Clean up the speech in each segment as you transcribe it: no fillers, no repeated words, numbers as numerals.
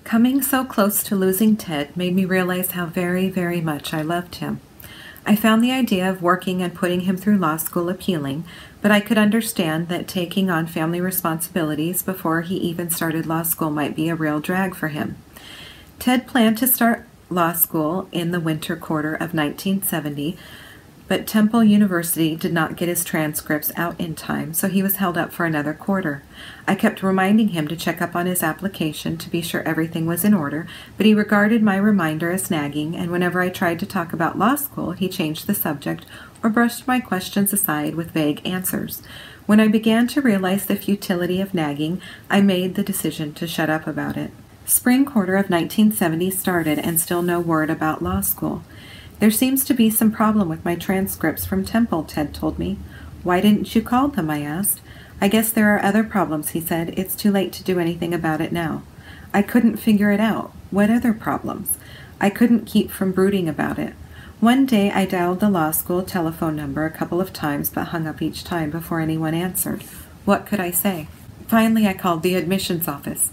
Coming so close to losing Ted made me realize how very, very much I loved him. I found the idea of working and putting him through law school appealing, but I could understand that taking on family responsibilities before he even started law school might be a real drag for him. Ted planned to start law school in the winter quarter of 1970, but Temple University did not get his transcripts out in time, so he was held up for another quarter. I kept reminding him to check up on his application to be sure everything was in order, but he regarded my reminder as nagging, and whenever I tried to talk about law school, he changed the subject or brushed my questions aside with vague answers. When I began to realize the futility of nagging, I made the decision to shut up about it. Spring quarter of 1970 started, and still no word about law school. There seems to be some problem with my transcripts from Temple, Ted told me. Why didn't you call them? I asked. I guess there are other problems, he said. It's too late to do anything about it now. I couldn't figure it out. What other problems? I couldn't keep from brooding about it. One day I dialed the law school telephone number a couple of times, but hung up each time before anyone answered. What could I say? Finally, I called the admissions office.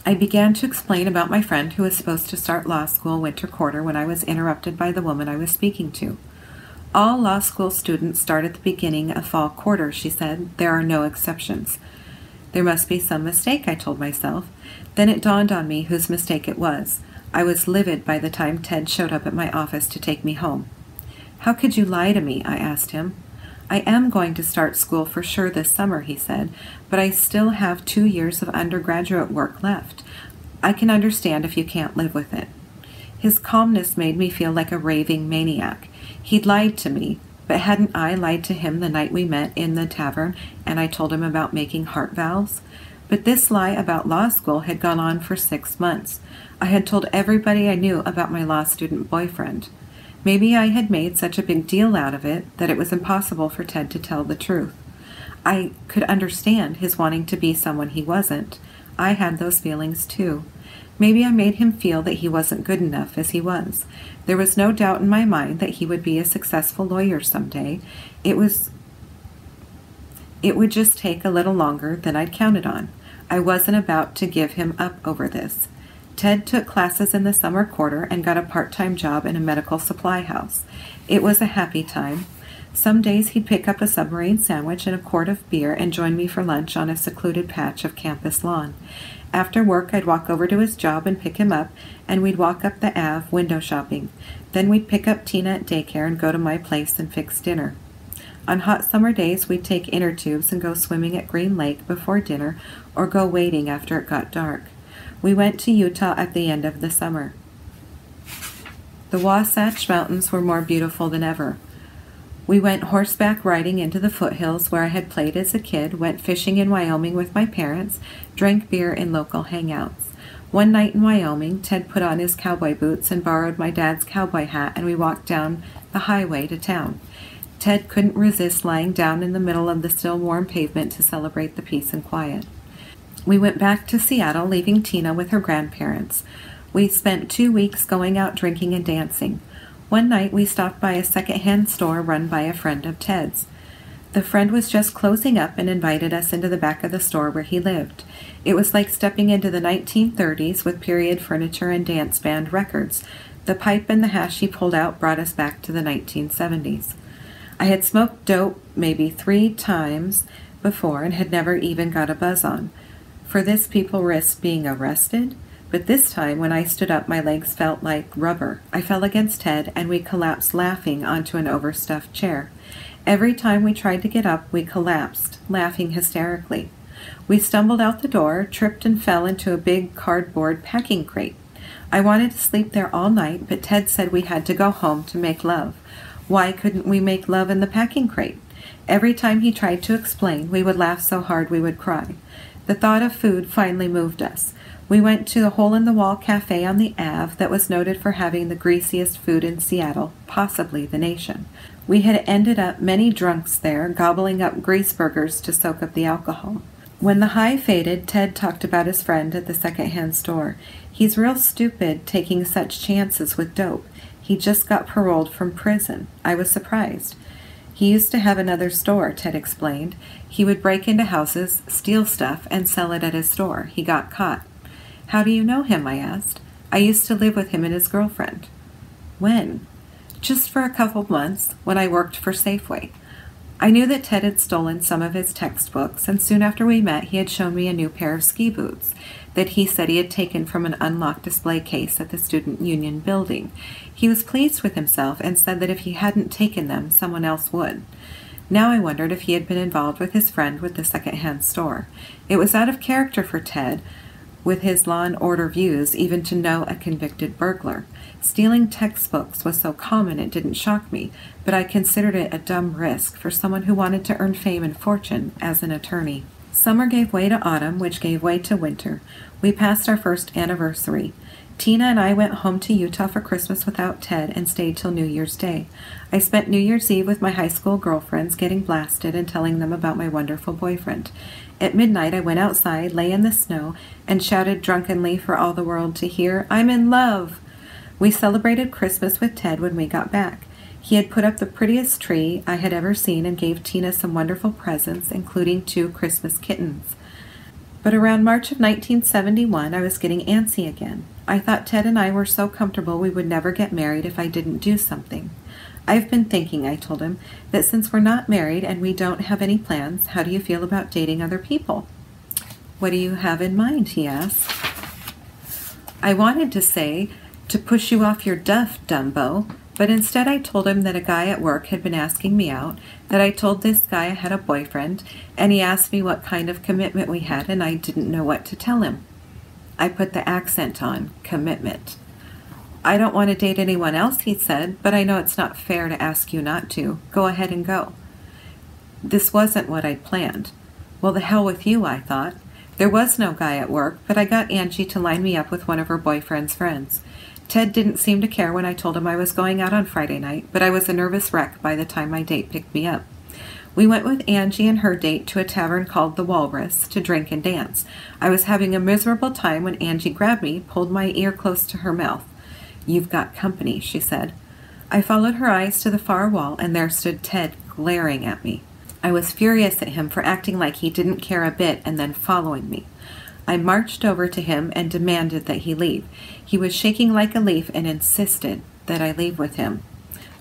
I began to explain about my friend who was supposed to start law school winter quarter when I was interrupted by the woman I was speaking to. All law school students start at the beginning of fall quarter, she said. There are no exceptions. There must be some mistake, I told myself. Then it dawned on me whose mistake it was. I was livid by the time Ted showed up at my office to take me home. How could you lie to me? I asked him. I am going to start school for sure this summer, he said, but I still have 2 years of undergraduate work left. I can understand if you can't live with it. His calmness made me feel like a raving maniac. He'd lied to me, but hadn't I lied to him the night we met in the tavern and I told him about making heart valves? But this lie about law school had gone on for 6 months. I had told everybody I knew about my law student boyfriend. Maybe I had made such a big deal out of it that it was impossible for Ted to tell the truth. I could understand his wanting to be someone he wasn't. I had those feelings too. Maybe I made him feel that he wasn't good enough as he was. There was no doubt in my mind that he would be a successful lawyer someday. It would just take a little longer than I'd counted on. I wasn't about to give him up over this. Ted took classes in the summer quarter and got a part-time job in a medical supply house. It was a happy time. Some days he'd pick up a submarine sandwich and a quart of beer and join me for lunch on a secluded patch of campus lawn. After work, I'd walk over to his job and pick him up, and we'd walk up the Ave window shopping. Then we'd pick up Tina at daycare and go to my place and fix dinner. On hot summer days, we'd take inner tubes and go swimming at Green Lake before dinner or go wading after it got dark. We went to Utah at the end of the summer. The Wasatch Mountains were more beautiful than ever. We went horseback riding into the foothills where I had played as a kid, went fishing in Wyoming with my parents, drank beer in local hangouts. One night in Wyoming, Ted put on his cowboy boots and borrowed my dad's cowboy hat, and we walked down the highway to town. Ted couldn't resist lying down in the middle of the still warm pavement to celebrate the peace and quiet. We went back to Seattle, leaving Tina with her grandparents. We spent 2 weeks going out drinking and dancing. One night we stopped by a second-hand store run by a friend of Ted's. The friend was just closing up and invited us into the back of the store where he lived. It was like stepping into the 1930s with period furniture and dance band records. The pipe and the hash he pulled out brought us back to the 1970s. I had smoked dope maybe 3 times before and had never even got a buzz on. For this, people risked being arrested, but this time when I stood up, my legs felt like rubber. I fell against Ted, and we collapsed laughing onto an overstuffed chair. Every time we tried to get up, we collapsed, laughing hysterically. We stumbled out the door, tripped and fell into a big cardboard packing crate. I wanted to sleep there all night, but Ted said we had to go home to make love. Why couldn't we make love in the packing crate? Every time he tried to explain, we would laugh so hard we would cry. The thought of food finally moved us. We went to the hole-in-the-wall cafe on the Ave that was noted for having the greasiest food in Seattle, possibly the nation. We had ended up many drunks there, gobbling up grease burgers to soak up the alcohol. When the high faded, Ted talked about his friend at the second-hand store. He's real stupid taking such chances with dope. He just got paroled from prison. I was surprised. He used to have another store, Ted explained. He would break into houses, steal stuff, and sell it at his store. He got caught. How do you know him? I asked. I used to live with him and his girlfriend. When? Just for a couple months, when I worked for Safeway. I knew that Ted had stolen some of his textbooks, and soon after we met, he had shown me a new pair of ski boots that he said he had taken from an unlocked display case at the Student Union building. He was pleased with himself and said that if he hadn't taken them, someone else would. Now I wondered if he had been involved with his friend with the second-hand store. It was out of character for Ted, with his law and order views, even to know a convicted burglar. Stealing textbooks was so common it didn't shock me, but I considered it a dumb risk for someone who wanted to earn fame and fortune as an attorney. Summer gave way to autumn, which gave way to winter. We passed our first anniversary. Tina and I went home to Utah for Christmas without Ted and stayed till New Year's Day. I spent New Year's Eve with my high school girlfriends, getting blasted and telling them about my wonderful boyfriend. At midnight, I went outside, lay in the snow, and shouted drunkenly for all the world to hear, "I'm in love!" We celebrated Christmas with Ted when we got back. He had put up the prettiest tree I had ever seen and gave Tina some wonderful presents, including 2 Christmas kittens. But around March of 1971, I was getting antsy again. I thought Ted and I were so comfortable we would never get married if I didn't do something. "I've been thinking," I told him, "that since we're not married and we don't have any plans, how do you feel about dating other people?" "What do you have in mind?" he asked. I wanted to say, "To push you off your duff, Dumbo," but instead I told him that a guy at work had been asking me out, that I told this guy I had a boyfriend, and he asked me what kind of commitment we had, and I didn't know what to tell him. I put the accent on, commitment. "I don't want to date anyone else," he said, "but I know it's not fair to ask you not to. Go ahead and go." This wasn't what I'd planned. Well, the hell with you, I thought. There was no guy at work, but I got Angie to line me up with one of her boyfriend's friends. Ted didn't seem to care when I told him I was going out on Friday night, but I was a nervous wreck by the time my date picked me up. We went with Angie and her date to a tavern called the Walrus to drink and dance. I was having a miserable time when Angie grabbed me, pulled my ear close to her mouth. "You've got company," she said. I followed her eyes to the far wall, and there stood Ted glaring at me. I was furious at him for acting like he didn't care a bit and then following me. I marched over to him and demanded that he leave. He was shaking like a leaf and insisted that I leave with him.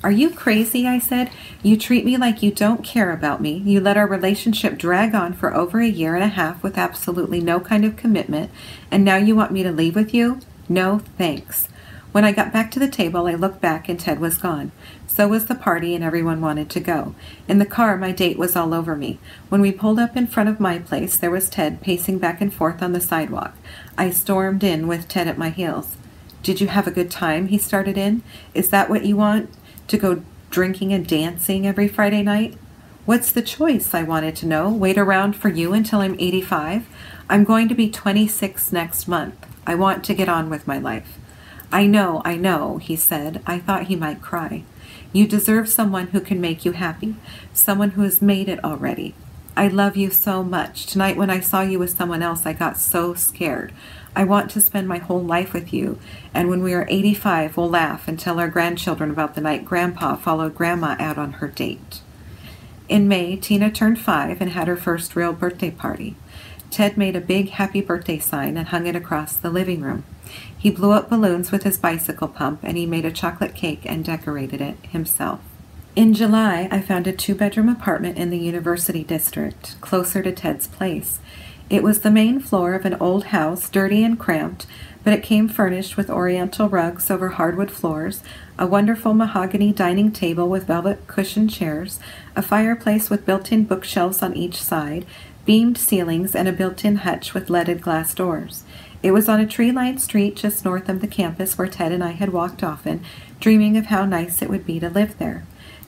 "Are you crazy?" I said. "You treat me like you don't care about me. You let our relationship drag on for over a year and a half with absolutely no kind of commitment, and now you want me to leave with you? No, thanks." When I got back to the table, I looked back and Ted was gone. So was the party, and everyone wanted to go. In the car, my date was all over me. When we pulled up in front of my place, there was Ted pacing back and forth on the sidewalk. I stormed in with Ted at my heels. "Did you have a good time?" he started in. "Is that what you want? To go drinking and dancing every Friday night?" "What's the choice?" I wanted to know. "Wait around for you until I'm 85? I'm going to be 26 next month. I want to get on with my life." I know, he said. I thought he might cry. "You deserve someone who can make you happy, someone who has made it already. I love you so much. Tonight when I saw you with someone else, I got so scared. I want to spend my whole life with you, and when we are 85, we'll laugh and tell our grandchildren about the night Grandpa followed Grandma out on her date." In May, Tina turned 5 and had her first real birthday party. Ted made a big happy birthday sign and hung it across the living room. He blew up balloons with his bicycle pump, and he made a chocolate cake and decorated it himself. In July, I found a 2-bedroom apartment in the University District, closer to Ted's place. It was the main floor of an old house, dirty and cramped, but it came furnished with oriental rugs over hardwood floors, a wonderful mahogany dining table with velvet cushioned chairs, a fireplace with built-in bookshelves on each side, beamed ceilings, and a built-in hutch with leaded glass doors. It was on a tree-lined street just north of the campus where Ted and I had walked often, dreaming of how nice it would be to live there.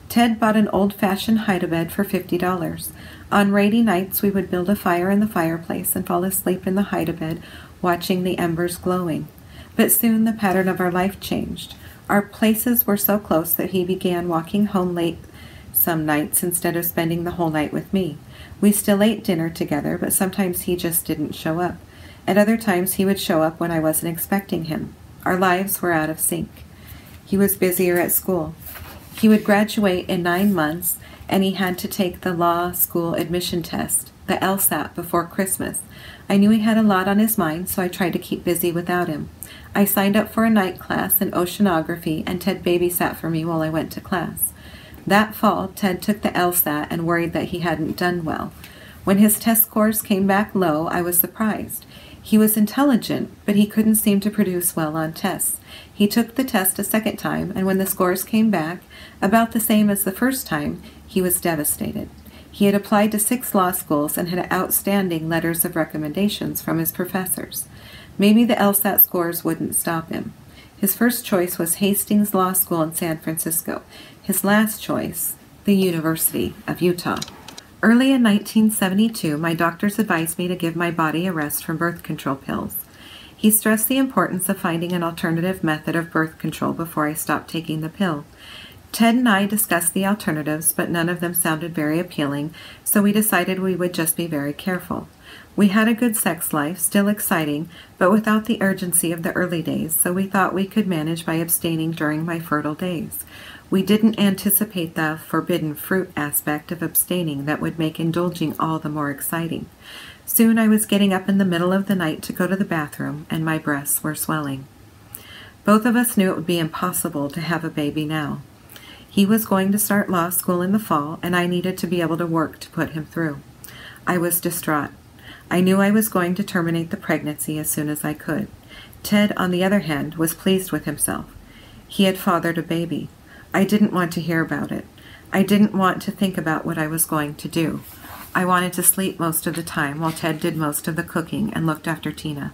Ted bought an old-fashioned hide-a-bed for $50. On rainy nights we would build a fire in the fireplace and fall asleep in the hide-a-bed, watching the embers glowing. But soon the pattern of our life changed. Our places were so close that he began walking home late some nights instead of spending the whole night with me. We still ate dinner together, but sometimes he just didn't show up. At other times he would show up when I wasn't expecting him. Our lives were out of sync. He was busier at school. He would graduate in 9 months, and he had to take the law school admission test. the LSAT, before Christmas. I knew he had a lot on his mind, so I tried to keep busy without him. I signed up for a night class in oceanography, and Ted babysat for me while I went to class. That fall, Ted took the LSAT and worried that he hadn't done well. When his test scores came back low, I was surprised. He was intelligent, but he couldn't seem to produce well on tests. He took the test a second time, and when the scores came back, about the same as the first time, he was devastated. He had applied to 6 law schools and had outstanding letters of recommendations from his professors. Maybe the LSAT scores wouldn't stop him. His first choice was Hastings Law School in San Francisco. His last choice, the University of Utah. Early in 1972, my doctors advised me to give my body a rest from birth control pills. He stressed the importance of finding an alternative method of birth control before I stopped taking the pill. Ted and I discussed the alternatives, but none of them sounded very appealing, so we decided we would just be very careful. We had a good sex life, still exciting, but without the urgency of the early days, so we thought we could manage by abstaining during my fertile days. We didn't anticipate the forbidden fruit aspect of abstaining that would make indulging all the more exciting. Soon I was getting up in the middle of the night to go to the bathroom, and my breasts were swelling. Both of us knew it would be impossible to have a baby now. He was going to start law school in the fall, and I needed to be able to work to put him through. I was distraught. I knew I was going to terminate the pregnancy as soon as I could. Ted, on the other hand, was pleased with himself. He had fathered a baby. I didn't want to hear about it. I didn't want to think about what I was going to do. I wanted to sleep most of the time while Ted did most of the cooking and looked after Tina.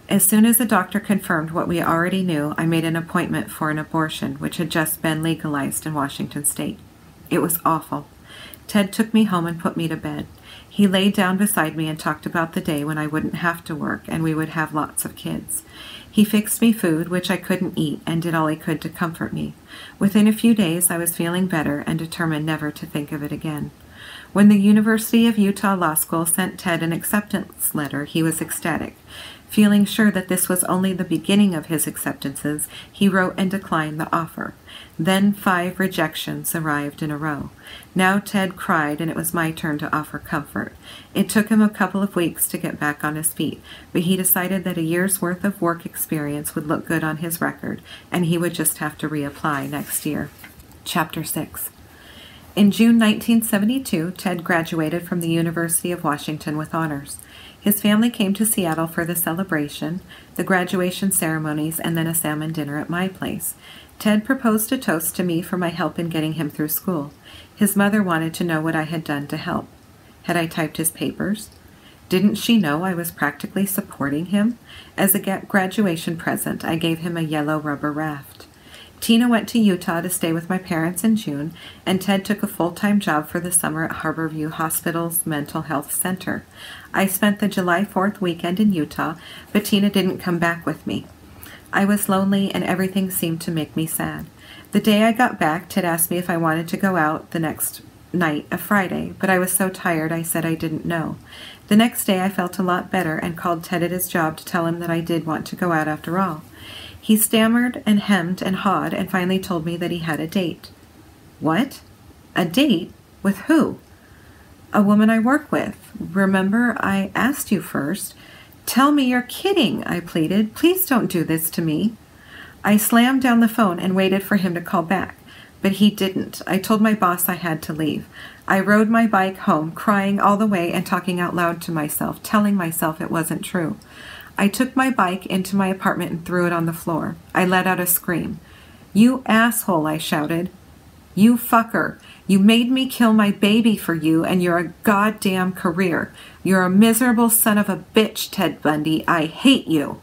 As soon as the doctor confirmed what we already knew, I made an appointment for an abortion, which had just been legalized in Washington state. It was awful. Ted took me home and put me to bed. He laid down beside me and talked about the day when I wouldn't have to work and we would have lots of kids. He fixed me food, which I couldn't eat, and did all he could to comfort me. Within a few days, I was feeling better and determined never to think of it again. When the University of Utah Law School sent Ted an acceptance letter, he was ecstatic. Feeling sure that this was only the beginning of his acceptances, he wrote and declined the offer. Then 5 rejections arrived in a row. Now Ted cried, and it was my turn to offer comfort. It took him a couple of weeks to get back on his feet, but he decided that a year's worth of work experience would look good on his record, and he would just have to reapply next year. Chapter 6. In June 1972, Ted graduated from the University of Washington with honors. His family came to Seattle for the celebration, the graduation ceremonies, and then a salmon dinner at my place. Ted proposed a toast to me for my help in getting him through school. His mother wanted to know what I had done to help. Had I typed his papers? Didn't she know I was practically supporting him? As a graduation present, I gave him a yellow rubber raft. Tina went to Utah to stay with my parents in June, and Ted took a full-time job for the summer at Harborview Hospital's Mental Health Center. I spent the July 4th weekend in Utah, but Tina didn't come back with me. I was lonely, and everything seemed to make me sad. The day I got back, Ted asked me if I wanted to go out the next night, a Friday, but I was so tired I said I didn't know. The next day I felt a lot better and called Ted at his job to tell him that I did want to go out after all. He stammered and hemmed and hawed and finally told me that he had a date. What? A date? With who? A woman I work with. Remember, I asked you first. Tell me you're kidding, I pleaded. Please don't do this to me. I slammed down the phone and waited for him to call back, but he didn't. I told my boss I had to leave. I rode my bike home, crying all the way and talking out loud to myself, telling myself it wasn't true. I took my bike into my apartment and threw it on the floor. I let out a scream. You asshole, I shouted. You fucker. You made me kill my baby for you, and you're a goddamn career. You're a miserable son of a bitch, Ted Bundy. I hate you.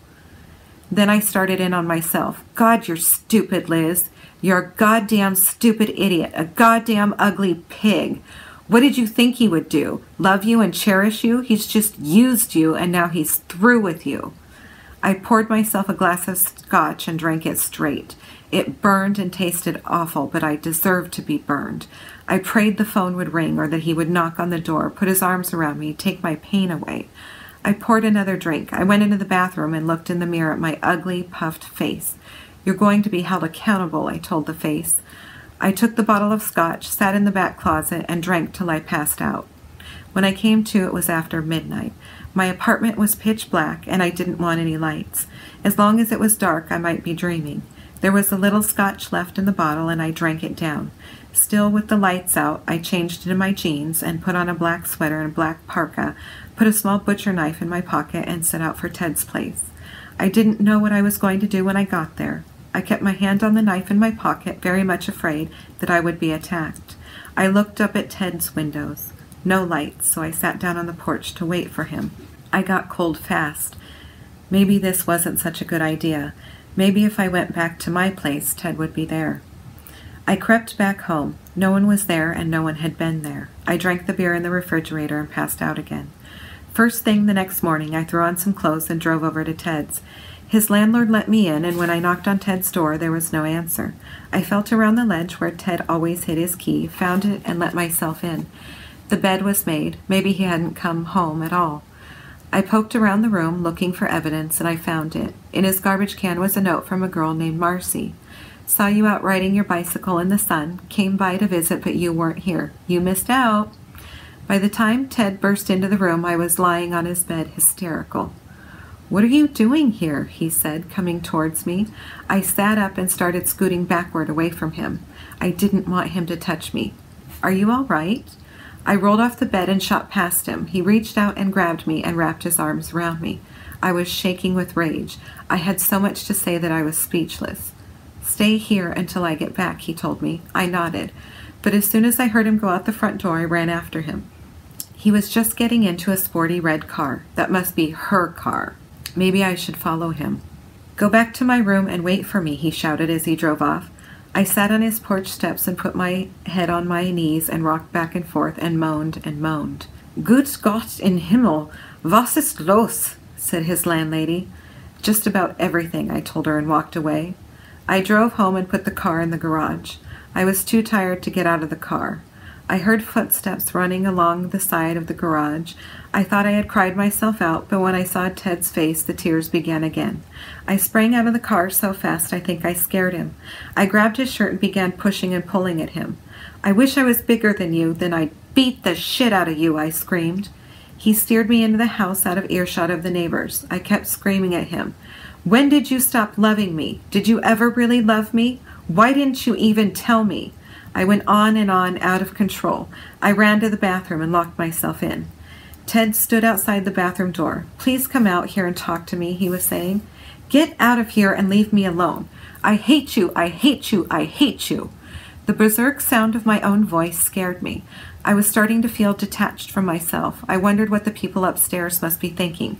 Then I started in on myself. God, you're stupid, Liz. You're a goddamn stupid idiot, a goddamn ugly pig. What did you think he would do? Love you and cherish you? He's just used you, and now he's through with you. I poured myself a glass of scotch and drank it straight. It burned and tasted awful, but I deserved to be burned. I prayed the phone would ring or that he would knock on the door, put his arms around me, take my pain away. I poured another drink. I went into the bathroom and looked in the mirror at my ugly, puffed face. You're going to be held accountable, I told the face. I took the bottle of scotch, sat in the back closet, and drank till I passed out. When I came to, it was after midnight. My apartment was pitch black, and I didn't want any lights. As long as it was dark, I might be dreaming. There was a little scotch left in the bottle, and I drank it down. Still with the lights out, I changed into my jeans and put on a black sweater and a black parka, put a small butcher knife in my pocket, and set out for Ted's place. I didn't know what I was going to do when I got there. I kept my hand on the knife in my pocket, very much afraid that I would be attacked. I looked up at Ted's windows. No lights, so I sat down on the porch to wait for him. I got cold fast. Maybe this wasn't such a good idea. Maybe if I went back to my place, Ted would be there. I crept back home. No one was there, and no one had been there. I drank the beer in the refrigerator and passed out again. First thing the next morning, I threw on some clothes and drove over to Ted's. His landlord let me in, and when I knocked on Ted's door, there was no answer. I felt around the ledge where Ted always hid his key, found it, and let myself in. The bed was made. Maybe he hadn't come home at all. I poked around the room, looking for evidence, and I found it. In his garbage can was a note from a girl named Marcy. Saw you out riding your bicycle in the sun. Came by to visit, but you weren't here. You missed out. By the time Ted burst into the room, I was lying on his bed, hysterical. "What are you doing here?" he said, coming towards me. I sat up and started scooting backward away from him. I didn't want him to touch me. "Are you all right?" I rolled off the bed and shot past him. He reached out and grabbed me and wrapped his arms around me. I was shaking with rage. I had so much to say that I was speechless. "Stay here until I get back," he told me. I nodded, but as soon as I heard him go out the front door, I ran after him. He was just getting into a sporty red car. That must be her car. Maybe I should follow him. "Go back to my room and wait for me," he shouted as he drove off. I sat on his porch steps and put my head on my knees and rocked back and forth and moaned and moaned. "Gut Gott in Himmel, was ist los?" said his landlady. "Just about everything," I told her and walked away. I drove home and put the car in the garage. I was too tired to get out of the car. I heard footsteps running along the side of the garage. I thought I had cried myself out, but when I saw Ted's face, the tears began again. I sprang out of the car so fast I think I scared him. I grabbed his shirt and began pushing and pulling at him. "I wish I was bigger than you, then I'd beat the shit out of you," I screamed. He steered me into the house out of earshot of the neighbors. I kept screaming at him. "When did you stop loving me? Did you ever really love me? Why didn't you even tell me?" I went on, out of control. I ran to the bathroom and locked myself in. Ted stood outside the bathroom door. "Please come out here and talk to me," he was saying. "Get out of here and leave me alone. I hate you, I hate you, I hate you." The berserk sound of my own voice scared me. I was starting to feel detached from myself. I wondered what the people upstairs must be thinking.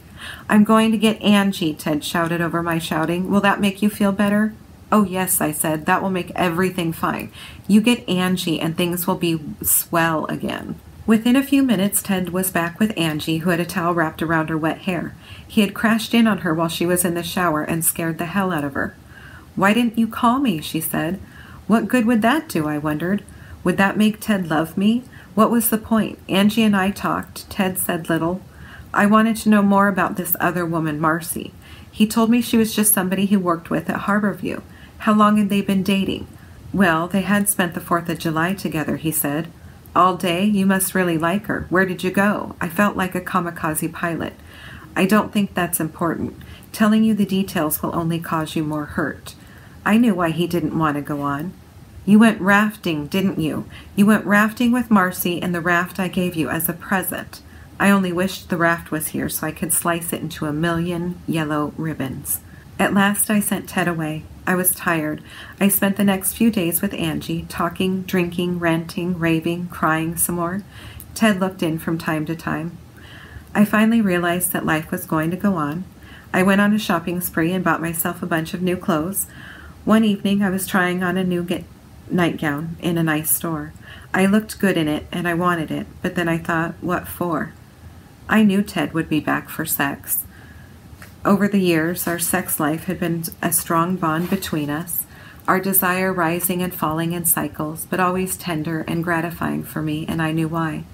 "I'm going to get Angie," Ted shouted over my shouting. "Will that make you feel better?" "Oh, yes," I said. "That will make everything fine. You get Angie and things will be swell again." Within a few minutes, Ted was back with Angie, who had a towel wrapped around her wet hair. He had crashed in on her while she was in the shower and scared the hell out of her. "Why didn't you call me?" she said. What good would that do, I wondered. Would that make Ted love me? What was the point? Angie and I talked. Ted said little. I wanted to know more about this other woman, Marcy. He told me she was just somebody he worked with at Harborview. How long had they been dating? Well, they had spent the 4th of July together, he said. All day? You must really like her. Where did you go? I felt like a kamikaze pilot. I don't think that's important. Telling you the details will only cause you more hurt. I knew why he didn't want to go on. You went rafting, didn't you? You went rafting with Marcy in the raft I gave you as a present. I only wished the raft was here so I could slice it into 1,000,000 yellow ribbons. At last I sent Ted away. I was tired. I spent the next few days with Angie, talking, drinking, ranting, raving, crying some more. Ted looked in from time to time. I finally realized that life was going to go on. I went on a shopping spree and bought myself a bunch of new clothes. One evening I was trying on a new nightgown in a nice store. I looked good in it and I wanted it, but then I thought, what for? I knew Ted would be back for sex. Over the years, our sex life had been a strong bond between us, our desire rising and falling in cycles, but always tender and gratifying for me, and I knew why.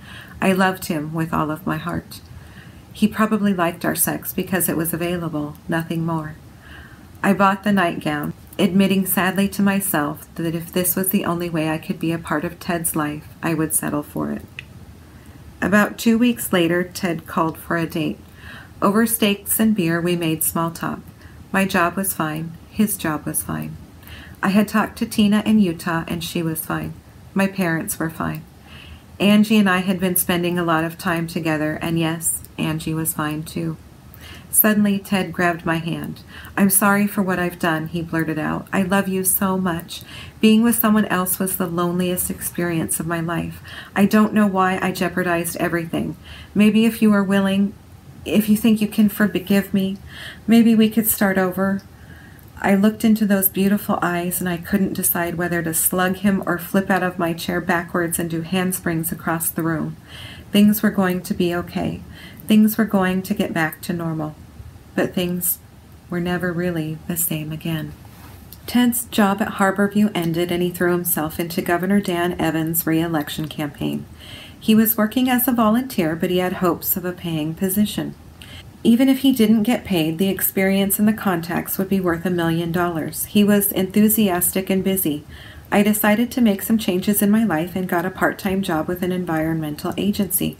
I loved him with all of my heart. He probably liked our sex because it was available, nothing more. I bought the nightgown, admitting sadly to myself that if this was the only way I could be a part of Ted's life, I would settle for it. About 2 weeks later, Ted called for a date. Over steaks and beer, we made small talk. My job was fine. His job was fine. I had talked to Tina in Utah, and she was fine. My parents were fine. Angie and I had been spending a lot of time together, and yes, Angie was fine too. Suddenly, Ted grabbed my hand. "I'm sorry for what I've done," he blurted out. "I love you so much. Being with someone else was the loneliest experience of my life. I don't know why I jeopardized everything. Maybe if you are willing, if you think you can forgive me, maybe we could start over." I looked into those beautiful eyes, and I couldn't decide whether to slug him or flip out of my chair backwards and do handsprings across the room. Things were going to be okay. Things were going to get back to normal. But things were never really the same again. Ted's job at Harborview ended, and he threw himself into Governor Dan Evans' re-election campaign. He was working as a volunteer, but he had hopes of a paying position. Even if he didn't get paid, the experience and the contacts would be worth $1 million. He was enthusiastic and busy. I decided to make some changes in my life and got a part-time job with an environmental agency.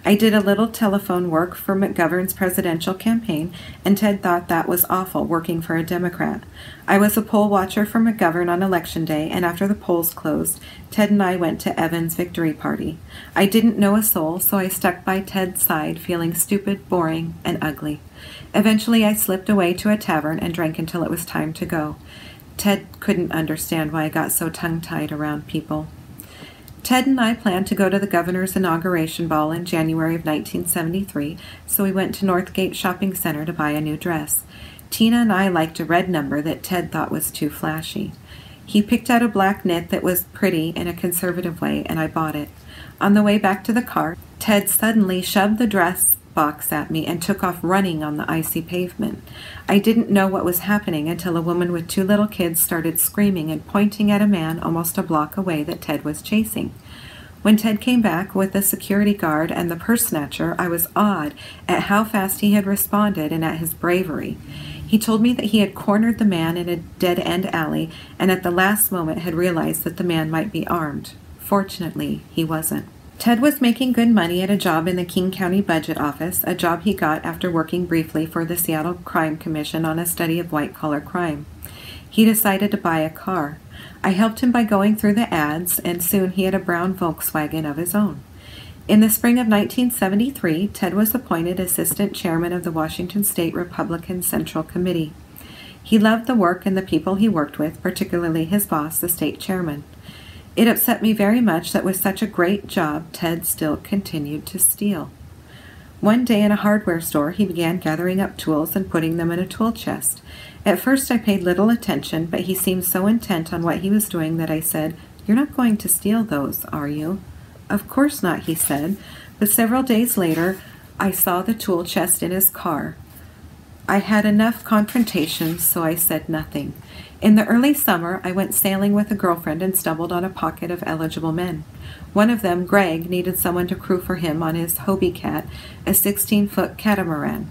I did a little telephone work for McGovern's presidential campaign, and Ted thought that was awful, working for a Democrat. I was a poll watcher for McGovern on Election Day, and after the polls closed, Ted and I went to Evans' victory party. I didn't know a soul, so I stuck by Ted's side, feeling stupid, boring, and ugly. Eventually, I slipped away to a tavern and drank until it was time to go. Ted couldn't understand why I got so tongue-tied around people. Ted and I planned to go to the governor's inauguration ball in January of 1973, so we went to Northgate Shopping Center to buy a new dress. Tina and I liked a red number that Ted thought was too flashy. He picked out a black knit that was pretty in a conservative way, and I bought it. On the way back to the car, Ted suddenly shoved the dress box at me and took off running on the icy pavement. I didn't know what was happening until a woman with 2 little kids started screaming and pointing at a man almost a block away that Ted was chasing. When Ted came back with the security guard and the purse snatcher, I was awed at how fast he had responded and at his bravery. He told me that he had cornered the man in a dead-end alley and at the last moment had realized that the man might be armed. Fortunately, he wasn't. Ted was making good money at a job in the King County Budget Office, a job he got after working briefly for the Seattle Crime Commission on a study of white-collar crime. He decided to buy a car. I helped him by going through the ads, and soon he had a brown Volkswagen of his own. In the spring of 1973, Ted was appointed assistant chairman of the Washington State Republican Central Committee. He loved the work and the people he worked with, particularly his boss, the state chairman. It upset me very much that with such a great job, Ted still continued to steal. One day in a hardware store, he began gathering up tools and putting them in a tool chest. At first I paid little attention, but he seemed so intent on what he was doing that I said, "You're not going to steal those, are you?" "Of course not," he said, but several days later I saw the tool chest in his car. I had enough confrontations, so I said nothing. In the early summer, I went sailing with a girlfriend and stumbled on a pocket of eligible men. One of them, Greg, needed someone to crew for him on his Hobie Cat, a 16-foot catamaran.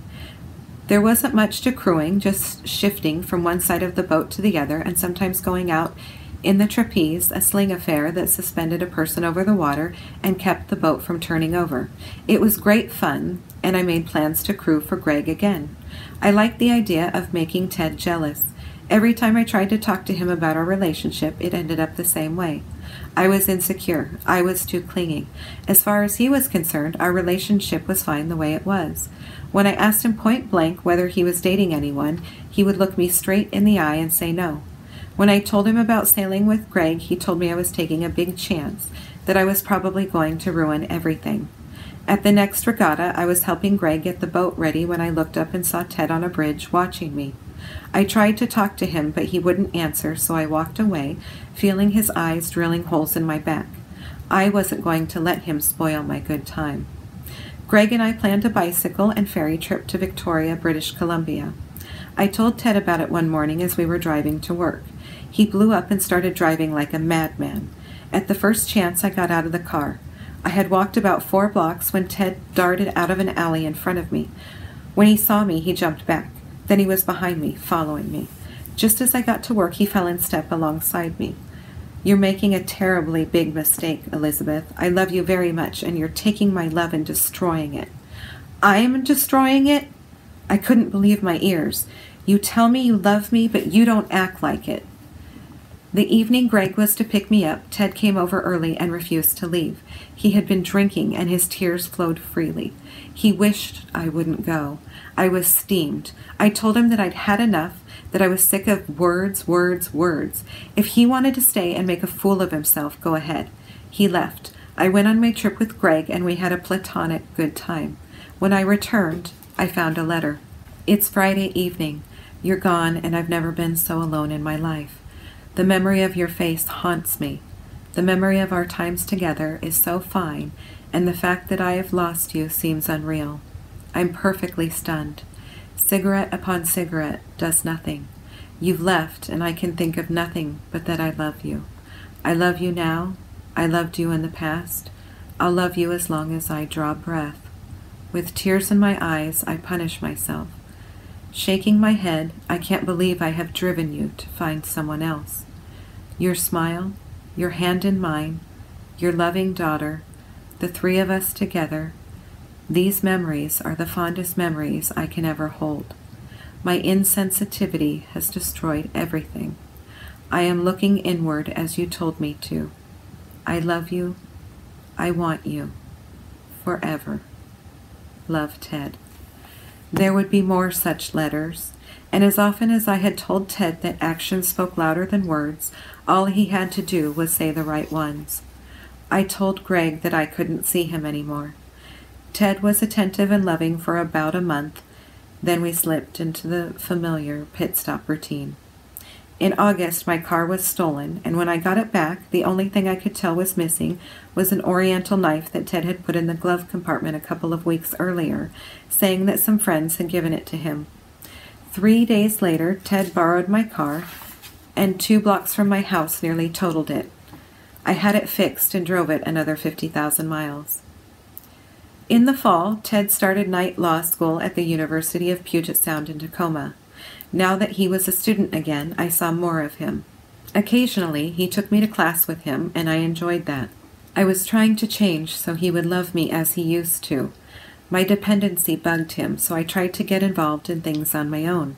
There wasn't much to crewing, just shifting from one side of the boat to the other and sometimes going out in the trapeze, a sling affair that suspended a person over the water and kept the boat from turning over. It was great fun, and I made plans to crew for Greg again. I liked the idea of making Ted jealous. Every time I tried to talk to him about our relationship, it ended up the same way. I was insecure. I was too clingy. As far as he was concerned, our relationship was fine the way it was. When I asked him point blank whether he was dating anyone, he would look me straight in the eye and say no. When I told him about sailing with Greg, he told me I was taking a big chance, that I was probably going to ruin everything. At the next regatta, I was helping Greg get the boat ready when I looked up and saw Ted on a bridge watching me. I tried to talk to him, but he wouldn't answer, so I walked away, feeling his eyes drilling holes in my back. I wasn't going to let him spoil my good time. Greg and I planned a bicycle and ferry trip to Victoria, British Columbia. I told Ted about it one morning as we were driving to work. He blew up and started driving like a madman. At the first chance, I got out of the car. I had walked about 4 blocks when Ted darted out of an alley in front of me. When he saw me, he jumped back. Then he was behind me, following me. Just as I got to work, he fell in step alongside me. You're making a terribly big mistake, Elizabeth. I love you very much, and you're taking my love and destroying it. I am destroying it? I couldn't believe my ears. You tell me you love me, but you don't act like it. The evening Greg was to pick me up, Ted came over early and refused to leave. He had been drinking, and his tears flowed freely. He wished I wouldn't go. I was steamed. I told him that I'd had enough, that I was sick of words, words, words. If he wanted to stay and make a fool of himself, go ahead. He left. I went on my trip with Greg, and we had a platonic good time. When I returned, I found a letter. It's Friday evening. You're gone, and I've never been so alone in my life. The memory of your face haunts me. The memory of our times together is so fine, and the fact that I have lost you seems unreal. I'm perfectly stunned. Cigarette upon cigarette does nothing. You've left, and I can think of nothing but that I love you. I love you now. I loved you in the past. I'll love you as long as I draw breath. With tears in my eyes, I punish myself. Shaking my head, I can't believe I have driven you to find someone else. Your smile, your hand in mine, your loving daughter, the three of us together, these memories are the fondest memories I can ever hold. My insensitivity has destroyed everything. I am looking inward as you told me to. I love you. I want you. Forever. Love, Ted. There would be more such letters, and as often as I had told Ted that actions spoke louder than words, all he had to do was say the right ones. I told Greg that I couldn't see him anymore. Ted was attentive and loving for about a month, then we slipped into the familiar pit-stop routine. In August, my car was stolen, and when I got it back, the only thing I could tell was missing was an oriental knife that Ted had put in the glove compartment a couple of weeks earlier, saying that some friends had given it to him. 3 days later, Ted borrowed my car, and 2 blocks from my house nearly totaled it. I had it fixed and drove it another 50,000 miles. In the fall, Ted started night law school at the University of Puget Sound in Tacoma. Now that he was a student again, I saw more of him. Occasionally, he took me to class with him, and I enjoyed that. I was trying to change so he would love me as he used to. My dependency bugged him, so I tried to get involved in things on my own.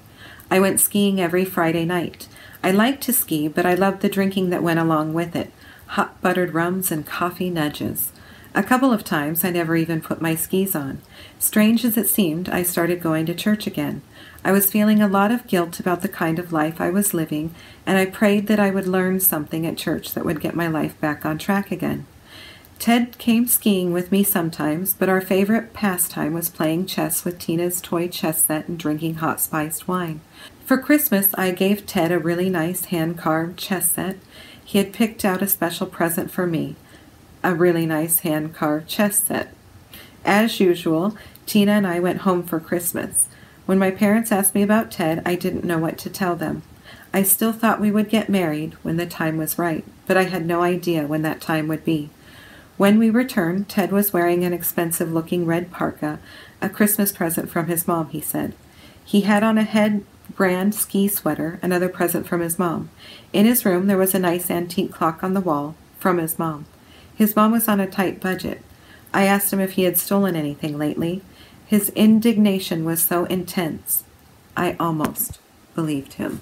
I went skiing every Friday night. I liked to ski, but I loved the drinking that went along with it. Hot buttered rums and coffee nudges. A couple of times I never even put my skis on. Strange as it seemed, I started going to church again. I was feeling a lot of guilt about the kind of life I was living, and I prayed that I would learn something at church that would get my life back on track again. Ted came skiing with me sometimes, but our favorite pastime was playing chess with Tina's toy chess set and drinking hot spiced wine. For Christmas, I gave Ted a really nice hand-carved chess set. He had picked out a special present for me, a really nice hand-carved chess set. As usual, Tina and I went home for Christmas. When my parents asked me about Ted, I didn't know what to tell them. I still thought we would get married when the time was right, but I had no idea when that time would be. When we returned, Ted was wearing an expensive-looking red parka, a Christmas present from his mom, he said. He had on a head-brand ski sweater, another present from his mom. In his room, there was a nice antique clock on the wall, from his mom. His mom was on a tight budget. I asked him if he had stolen anything lately. His indignation was so intense, I almost believed him.